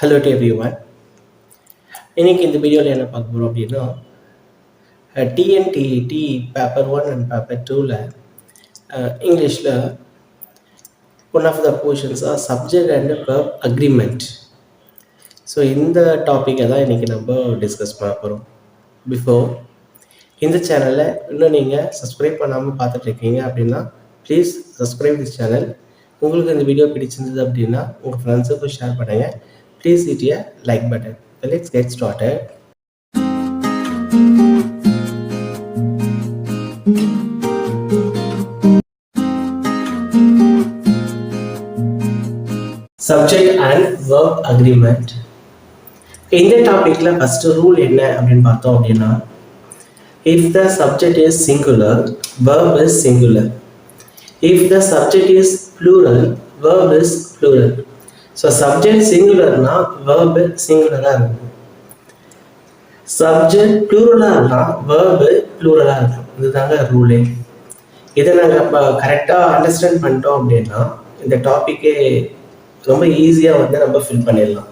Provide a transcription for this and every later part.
Hello to everyone. இன்னைக்கு இந்த வீடியோவில் என்ன பார்க்க போகிறோம் அப்படின்னா டிஎன்டிஇடி பேப்பர் 1 அண்ட் பேப்பர் 2ல இங்கிலீஷில் one of the portions are subject and verb agreement. So இந்த டாப்பிக்கை தான் இன்றைக்கி நம்ம டிஸ்கஸ் பண்ண போகிறோம். பிஃபோர் இந்த சேனலை இன்னும் நீங்கள் சப்ஸ்கிரைப் பண்ணாமல் பார்த்துட்ருக்கீங்க அப்படின்னா ப்ளீஸ் சப்ஸ்கிரைப் திஸ் சேனல். உங்களுக்கு இந்த வீடியோ பிடிச்சிருந்தது அப்படின்னா உங்கள் ஃப்ரெண்ட்ஸுக்கும் ஷேர் பண்ணுங்கள். Please hit a like button. So let's get started. Subject and verb agreement. இந்த டாபிக்ல ஃபர்ஸ்ட் ரூல் என்ன அப்படின்னு பார்த்தோம் அப்படின்னா, if the subject is singular, verb is singular. If the subject is plural, verb is plural. So subject சிங்குலர்னா verb சிங்குலராக இருக்கும், subject ப்ளூரலாக verb ப்ளூரலாக இருக்கும். இதுதாங்க ரூலே. இதை நாங்கள் இப்போ கரெக்டாக அண்டர்ஸ்டாண்ட் பண்ணிட்டோம் அப்படின்னா இந்த டாப்பிக்கே ரொம்ப ஈஸியாக வந்து நம்ம ஃபில் பண்ணிடலாம்.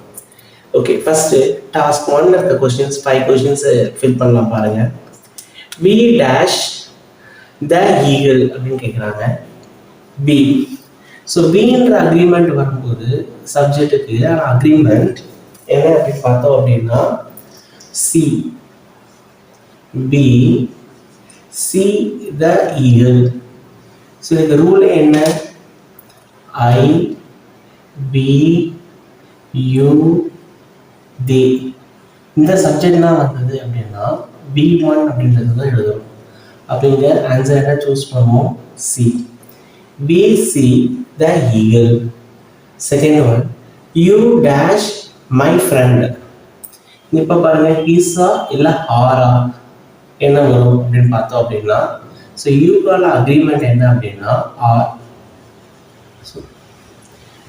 ஓகே, ஃபஸ்ட்டு டாஸ்க் 1 இருக்க கொஸ்டின்ஸ் 5 கொஸ்டின்ஸ் ஃபில் பண்ணலாம் பாருங்கள். வி டேஷ் த ஈகிள் அப்படின்னு கேட்குறாங்க. பி. ஸோ பின்ற அக்ரிமெண்ட் வரும்போது சப்ஜெக்டுக்கு அக்ரிமெண்ட் என்ன அப்படின்னு பார்த்தோம் அப்படின்னா see. We see the eagle. So இதுக்கு ரூல் என்ன? I we you they. இந்த சப்ஜெக்ட்லாம் வந்தது அப்படின்னா B1 அப்படின்றது தான் எழுதணும். அப்படிங்க ஆன்சர் என்ன சூஸ் பண்ணுவோம்? C. B see the eagle. Second one, you dash my friend. இப்போ பாருங்க ஹீஸா இல்லை ஹாரா என்ன வரும் அப்படின்னு பார்த்தோம் அப்படின்னா, ஸோ யூக்கான அக்ரிமெண்ட் என்ன அப்படின்னா ஆர்.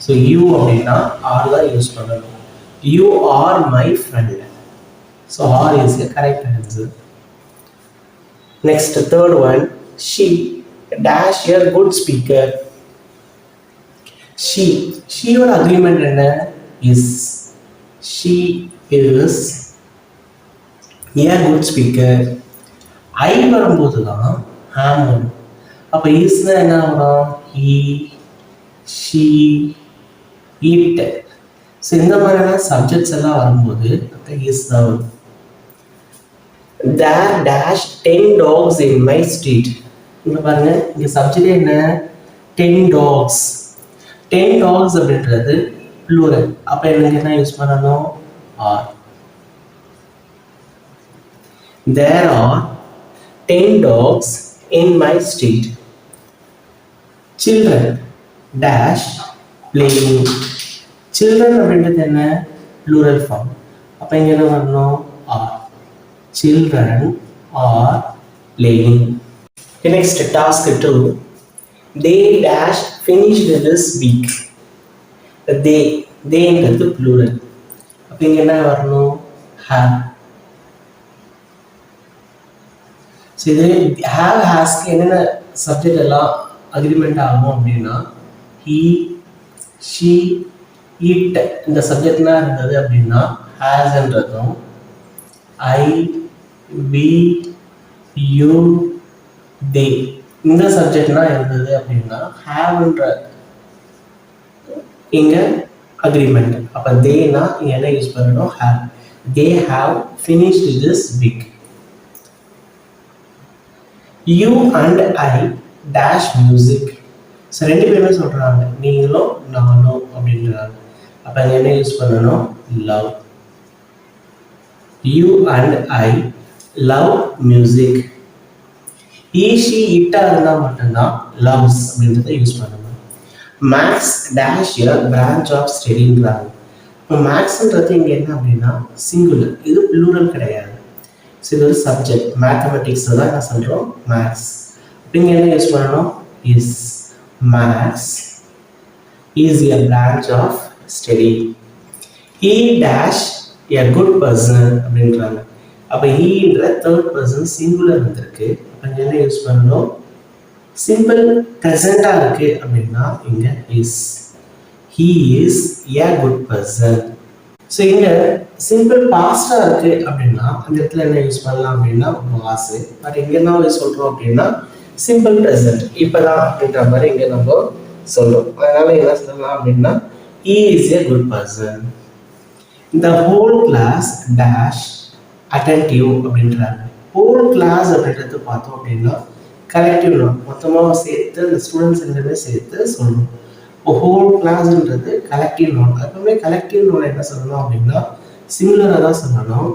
ஸோ யூ அப்படின்னா ஆர் தான் யூஸ் பண்ணணும். You are my friend. So are is a correct answer. Next third one, she dash a good speaker. Sheயோட அக்ரிமெண்ட் என்ன? is. She is a good speaker. I வரும்போது தான் am வரும். அப்போ isனா என்ன வரும்? he, she, it. ஸோ இந்த மாதிரியான சப்ஜெக்ட்ஸ் எல்லாம் வரும்போது is தான் வரும். There dash 10 dogs in my street. இங்கே பாருங்க, இங்கே சப்ஜெக்ட் என்ன? 10 dogs. 10 dogs அப்படின்றது ப்ளூரல். அப்போ எனக்கு என்ன யூஸ் பண்ணணும்? R. There are 10 dogs in my street. Children dash playing. Children அப்படின்றது என்ன? Plural form. அப்போ இங்கே என்ன வரணும்? Are. Children are playing. Next, task 2. They dash finished this week. They ங்கிறது plural. அப்போ இங்கே என்ன வரணும்? have. ஸோ இது have hasக்கு என்னென்ன சப்ஜெக்ட் எல்லாம் அக்ரிமெண்ட் ஆகும் அப்படின்னா he, she, it இந்த சப்ஜெக்ட்லாம் இருந்தது அப்படின்னா hasன்றதும் I, we, you, they இந்த சப்ஜெக்ட்லாம் இருந்தது அப்படின்னா ஹேவ்ன்ற இங்க அக்ரிமெண்ட். அப்போ தேனா இங்க என்ன யூஸ் பண்ணணும்? Have. They have finished this week. You and I dash music. So ரெண்டு பேருமே சொல்றாங்க, நீங்களும் நானும் அப்படின்றாங்க. அப்போ இங்க என்ன யூஸ் பண்ணணும்? Love. You and I love music. He she இட்டா இருந்தால் மட்டும்தான் லவ்ஸ் அப்படின்றத யூஸ் பண்ணணும். Maths dash a branch of ஸ்டடிங்கிறாங்க. இப்போ மேக்ஸ்ன்றது இங்கே என்ன அப்படின்னா சிங்குலர், இது ப்ளூரல் கிடையாது. ஸோ இது ஒரு சப்ஜெக்ட், மேத்தமெட்டிக்ஸ் தான் என்ன சொல்கிறோம்? மேக்ஸ். இங்கே என்ன யூஸ் பண்ணணும்? Is. Maths is a branch of study. He dash a good person அப்படின்றாங்க. அப்போ ஹீன்ற தேர்ட் பர்சன் சிங்குலர் வந்திருக்கு. அங்கே என்ன யூஸ் பண்ணணும்? சிம்பிள் ப்ரெசண்டாக இருக்கு அப்படின்னா இங்கே is. He is a good person. So இங்கே சிம்பிள் பாஸ்டாக இருக்குது அப்படின்னா அந்த இடத்துல என்ன யூஸ் பண்ணலாம் அப்படின்னா வாஸ். பட் இங்கே என்ன சொல்கிறோம் அப்படின்னா சிம்பிள் ப்ரெசன்ட் இப்போதான் அப்படின்ற மாதிரி இங்கே நம்ம சொல்கிறோம். அதனால என்ன சொல்லலாம் அப்படின்னா he is a good person. The whole class dash attentive அப்படின்றாங்க. ஹோல் கிளாஸ் அப்படின்றது பார்த்தோம் அப்படின்னா கலெக்டிவ் நோன், மொத்தமாக சேர்த்து அந்த ஸ்டூடெண்ட்ஸ் எல்லாமே சேர்த்து சொல்லணும். இப்போ ஹோல் கிளாஸ்ன்றது கலெக்டிவ் நோன். எப்பவுமே கலெக்டிவ் நோன் என்ன சொல்லணும் அப்படின்னா சிமிலராக தான் சொல்லணும்.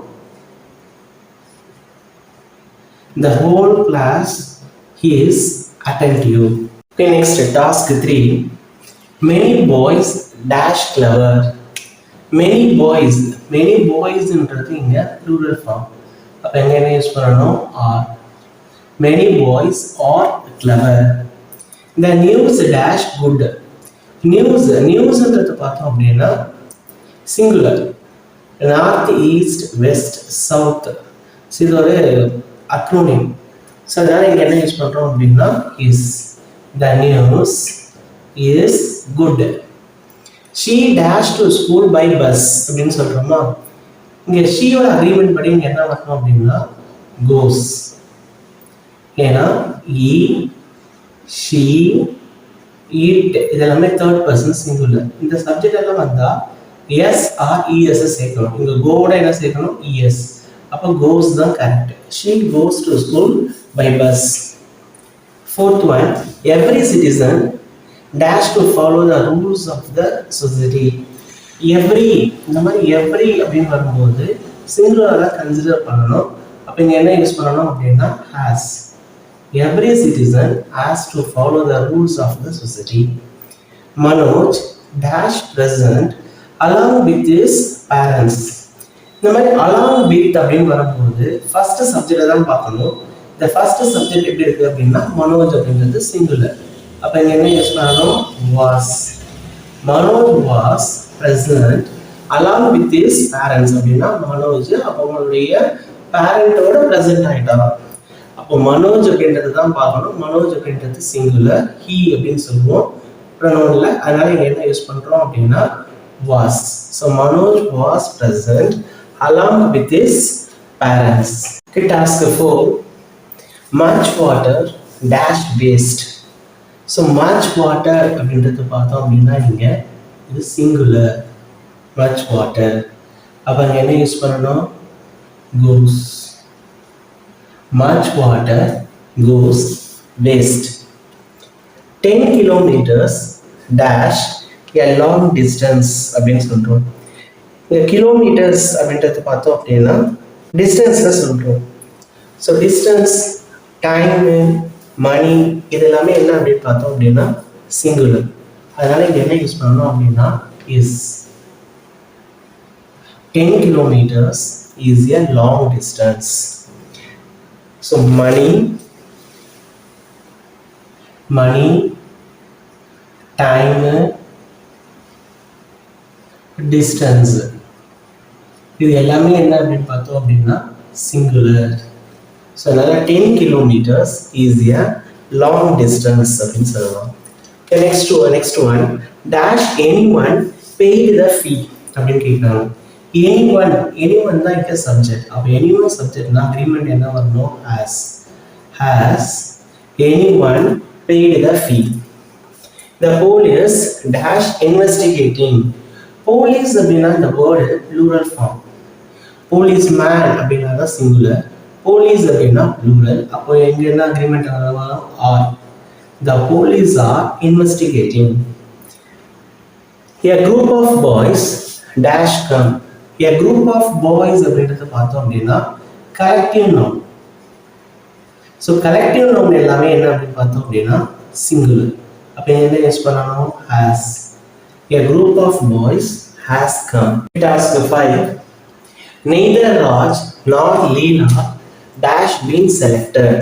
The whole class is attentive. Okay, next task 3. Many boys dash clever. Many boysன்றது இங்க plural form. அப்போ எங்க என்ன யூஸ் பண்ணணும்? are. Many boys are clever. The news dash good. நியூஸ்ன்றது பார்த்தோம் அப்படின்னா singular. North east west south. இது ஒரு அக்ரோனிம். ஸோ அதனால இங்கே என்ன யூஸ் பண்ணுறோம் அப்படின்னா is. The news is good. She dash to school by bus அப்படின்னு சொல்கிறோமா? இங்கே ஷீயோட அக்ரிமெண்ட் படி இங்கே என்ன வரணும் அப்படின்னா கோஸ். ஏன்னா ஈ ஷீ ஈட் இதெல்லாமே தேர்ட் பர்சன் சிங்குலர். இந்த சப்ஜெக்ட் எல்லாம் வந்தால் எஸ் ஆர் இஎஸ் சேர்க்கணும். இங்கே கோட என்ன சேர்க்கணும்? இஎஸ். அப்போ கோஸ் தான் correct. She goes to school by bus. Fourth one, every citizen dash to follow the rules of the society. Every இந்த மாதிரி every அப்படின்னு வரும்போது சிங்குலராக கன்சிடர் பண்ணணும். அப்போ இங்கே என்ன யூஸ் பண்ணணும் அப்படின்னா has. Every citizen has to follow the rules of the society. Manoj dash present along with his parents. இந்த மாதிரி along with அப்படின்னு வரும்போது ஃபர்ஸ்ட் சப்ஜெக்டை தான் பார்க்கணும். இந்த ஃபர்ஸ்ட் சப்ஜெக்ட் எப்படி இருக்கு அப்படின்னா மனோஜ் அப்படின்றது சிங்குலர். அப்போ இங்கே என்ன யூஸ் பண்ணணும்? Was. Manoj was present along with his parents அப்படின்னா மனோஜ் அவங்களுடைய பேரண்டோட ப்ரெசென்ட் ஆகிட்டான். அப்போ மனோஜ் அப்படின்றது தான் பார்க்கணும். மனோஜ் அப்படின்றது சிங்குலர், ஹீ அப்படின்னு சொல்லுவோம் ப்ரொனவுன்ல. அதனால இங்கே என்ன யூஸ் பண்ணுறோம் அப்படின்னா was. So Manoj was present along with his parents. Task 4. Much water dash waste. So much water அப்படின்றது பார்த்தோம் அப்படின்னா இங்கே இது சிங்குலர் மச் வாட்டர். அப்போ அங்கே என்ன யூஸ் பண்ணணும்? கோஸ். Much water goes waste. 10 kilometers dash a long distance அப்படின்னு சொல்றோம். இந்த கிலோமீட்டர்ஸ் அப்படின்றது பார்த்தோம் அப்படின்னா டிஸ்டன்ஸ்ல சொல்றோம். ஸோ டிஸ்டன்ஸ், டைம், மணி இது எல்லாமே என்ன அப்படின்னு பார்த்தோம் அப்படின்னா சிங்குலர். அதனால இங்க என்ன யூஸ் பண்ணணும் அப்படின்னா is. 10 kilometers is a long distance. So money, time, distance இது எல்லாமே என்ன அப்படின்னு பார்த்தோம் அப்படின்னா சிங்குலர். ஸோ அதனால 10 kilometers is a long distance அப்படின்னு சொல்லலாம். Next one dash anyone paid the fee அப்படின்னு கேட்குறாங்க. anyone தான் இங்க சப்ஜெக்ட். அப்போ anyone சப்ஜெக்ட்னா அக்ரிமெண்ட் என்ன வரணும்? has anyone paid the fee. The police dash investigating. police அப்படின்னா இந்த வேர்டு plural form. policeman அப்படின்னா தான் சிங்குலர், police அப்படின்னா plural. அப்போ எங்க என்ன அக்ரிமெண்ட் வரணும்? are. The police are investigating. A group of boys dash come. A group of boys அப்படின்றத பார்த்தோம் அப்படின்னா collective noun. So collective noun எல்லாமே என்ன அப்படின்னு பார்த்தோம் அப்படின்னா சிங்குலர். அப்போ என்ன யூஸ் பண்ணணும்? has. A group of boys has come. Task 5. Neither Raj nor Leela dash been selected.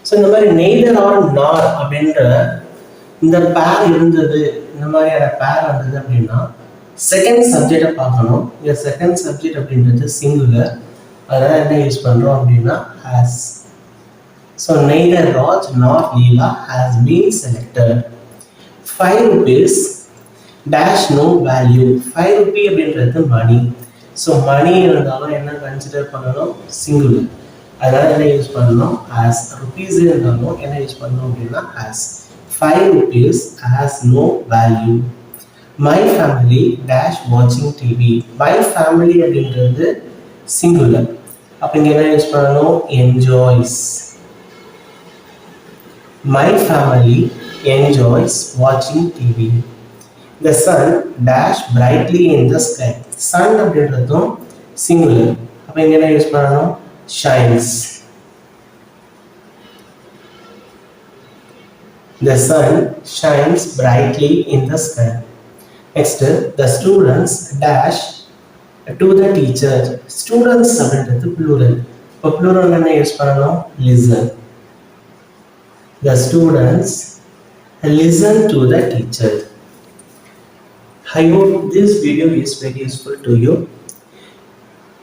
So இந்த மாதிரி நெய்தர் ஆர் நார் அப்படின்ற இந்த பேர் இருந்தது, இந்த மாதிரியான பேர் வந்தது அப்படின்னா செகண்ட் சப்ஜெக்டை பார்க்கணும். இந்த செகண்ட் சப்ஜெக்ட் அப்படின்றது சிங்குலர். அதனால என்ன யூஸ் பண்ணுறோம் அப்படின்னா has. So neither Raj nor Leela has been selected. 5 rupees dash no value. 5 rupee அப்படின்றது மணி. ஸோ மணி இருந்தாலும் என்ன கன்சிடர் பண்ணணும், சிங்குலர். அதனால என்ன யூஸ் பண்ணணும், ஆஸ். ருபீஸ் இருந்தாலும் என்ன யூஸ் பண்ணணும் அப்படின்னா as. 5 rupees has no value. My family dash watching TV. My family அப்படின்றது சிங்குலர். அப்போ இங்கே என்ன யூஸ் பண்ணணும், enjoys. My family enjoys watching TV. The sun dash brightly in the sky. Sun அப்படின்றதும் சிங்குலர். அப்போ இங்கே என்ன யூஸ் பண்ணணும், shines. The sun shines brightly in the sky. Next, the students dash to the teacher. Students அப்படின்றது plural. இப்போ plural என்ன use பண்ணணும், listen. The students listen to the teacher. I hope this video is very useful to you.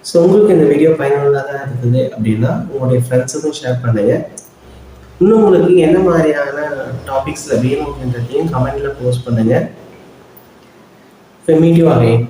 So உங்களுக்கு இந்த video பயனுள்ளதாக இருக்குது அப்படின்னா உங்களுடைய ஃப்ரெண்ட்ஸுக்கும் ஷேர் பண்ணுங்கள். இன்னும் உங்களுக்கு என்ன மாதிரியான டாபிக்ஸில் வேணும் அப்படின்றதையும் கமெண்ட்டில் போஸ்ட் பண்ணுங்கள். Meet you again.